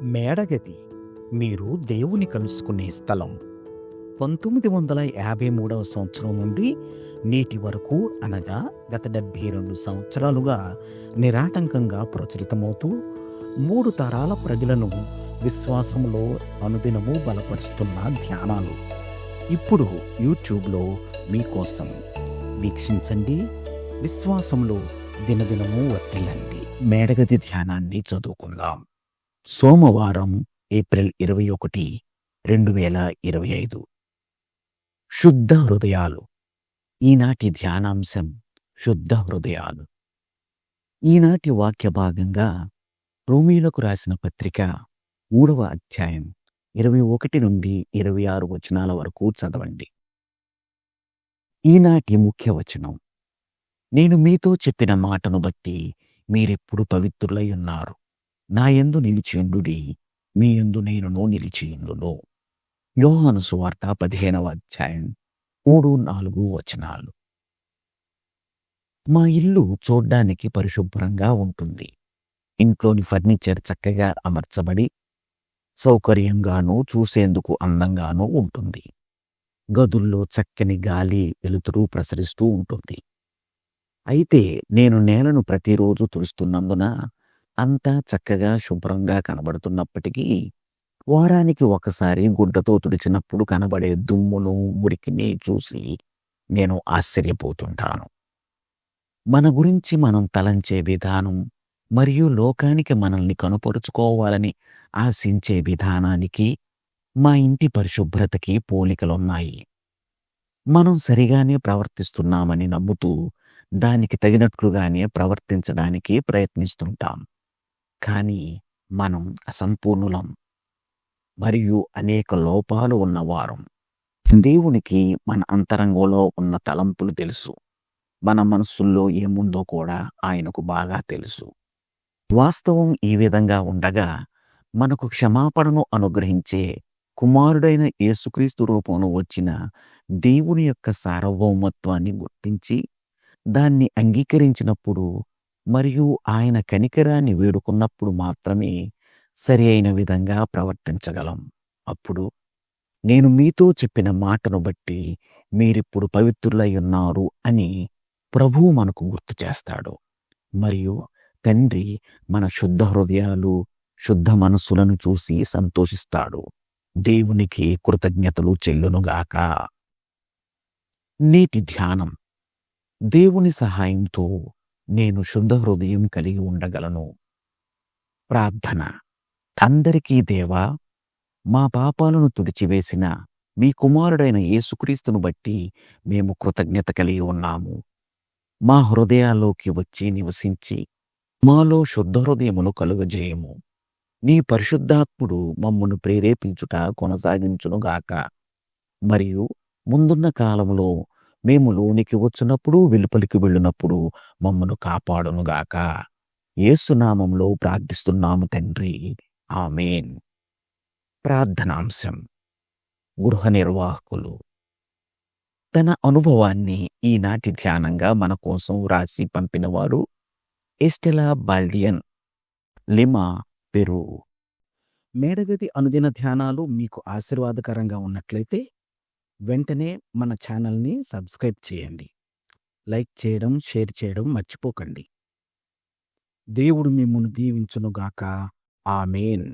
మేడగది మీరు దేవుని కలుసుకునే స్థలం. 1953 సంవత్సరం నుండి నేటి వరకు, అనగా గత 72 సంవత్సరాలుగా నిరాటంకంగా ప్రచురితమవుతూ 3 తరాల ప్రజలను విశ్వాసంలో అనుదినము బలపరుస్తున్న ధ్యానాలు ఇప్పుడు యూట్యూబ్లో మీకోసం. వీక్షించండి, విశ్వాసంలో దినదినము వర్ధిల్లండి. మేడగది ధ్యానాన్ని చదువుకుందాం. సోమవారం, ఏప్రిల్ 21, 2025. శుద్ధ హృదయాలు. ఈనాటి ధ్యానాంశం శుద్ధ హృదయాలు. ఈనాటి వాక్య భాగంగా రోమీయులకు రాసిన పత్రిక 3వ అధ్యాయం 21 నుండి 26 వచనాల వరకు చదవండి. ఈనాటి ముఖ్య వచనం: నేను మీతో చెప్పిన మాటను బట్టి మీరెప్పుడు పవిత్రులై ఉన్నారు. నా యందు నిలిచియుండుడి, మీ యందు నేనును నిలిచియుండును. యోహాను సువార్త 15వ అధ్యాయం 3-4 వచనాలు. మా ఇల్లు చూడ్డానికి పరిశుభ్రంగా ఉంటుంది. ఇంట్లోని ఫర్నిచర్ చక్కగా అమర్చబడి సౌకర్యంగానూ చూసేందుకు అందంగానూ ఉంటుంది. గదుల్లో చక్కని గాలి, వెలుతురు ప్రసరిస్తూ ఉంటుంది. అయితే నేను నేలను ప్రతిరోజు తుడుస్తున్నందున అంతా చక్కగా శుభ్రంగా కనబడుతున్నప్పటికీ, వారానికి ఒకసారి గుడ్డతో తుడిచినప్పుడు కనబడే దుమ్మును, మురికిని చూసి నేను ఆశ్చర్యపోతుంటాను. మన గురించి మనం తలంచే విధానం మరియు లోకానికి మనల్ని కనుపరుచుకోవాలని ఆశించే విధానానికి, మా ఇంటి పరిశుభ్రతకి పోలికలున్నాయి. మనం సరిగానే ప్రవర్తిస్తున్నామని నమ్ముతూ దానికి తగినట్లుగానే ప్రవర్తించడానికి ప్రయత్నిస్తుంటాం. కానీ మనం అసంపూర్ణులం మరియు అనేక లోపాలు ఉన్నవారం. దేవునికి మన అంతరంగంలో ఉన్న తలంపులు తెలుసు. మన మనస్సుల్లో ఏముందో కూడా ఆయనకు బాగా తెలుసు. వాస్తవం ఈ విధంగా ఉండగా, మనకు క్షమాపణను అనుగ్రహించే కుమారుడైన యేసుక్రీస్తు రూపంలో వచ్చిన దేవుని యొక్క సార్వభౌమత్వాన్ని గుర్తించి దాన్ని అంగీకరించినప్పుడు మరియు ఆయన కనికరాన్ని వేడుకున్నప్పుడు మాత్రమే సరి అయిన విధంగా ప్రవర్తించగలం. అప్పుడు నేను మీతో చెప్పిన మాటను బట్టి మీరిప్పుడు పవిత్రులై ఉన్నారు అని ప్రభువు మనకు గుర్తు చేస్తాడు. మరియు తండ్రి మన శుద్ధ హృదయాలు, శుద్ధ మనస్సులను చూసి సంతోషిస్తాడు. దేవునికి కృతజ్ఞతలు చెల్లునుగాక. నేటి ధ్యానం: దేవుని సహాయంతో నేను శుద్ధ హృదయం కలిగి ఉండగలను. ప్రార్థన: అందరికీ దేవా, మా పాపాలను తుడిచివేసిన మీ కుమారుడైన యేసుక్రీస్తును బట్టి మేము కృతజ్ఞత కలిగి ఉన్నాము. మా హృదయాల్లోకి వచ్చి నివసించి మాలో శుద్ధ హృదయమును కలుగజేయము. నీ పరిశుద్ధాత్ముడు మమ్మను ప్రేరేపించుట కొనసాగించునుగాక. మరియు ముందున్న కాలంలో మేము లోనికి వచ్చినప్పుడు, వెలుపలికి వెళ్ళినప్పుడు మమ్మను కాపాడునుగాక. యేసు నామములో ప్రార్థిస్తున్నాము తండ్రి, ఆమేన్. ప్రార్థనాంశం: గృహ నిర్వాహకులు. తన అనుభవాన్ని ఈనాటి ధ్యానంగా మన కోసం రాసి పంపినవారు ఎస్టెలా బాల్డియన్, లిమా, పెరు. మేడగది అనుదిన ధ్యానాలు మీకు ఆశీర్వాదకరంగా ఉన్నట్లయితే వెంటనే మన ఛానల్ని సబ్స్క్రైబ్ చేయండి. లైక్ చేయడం, షేర్ చేయడం మర్చిపోకండి. దేవుడు మిమ్మును దీవించునుగాక. ఆమేన్.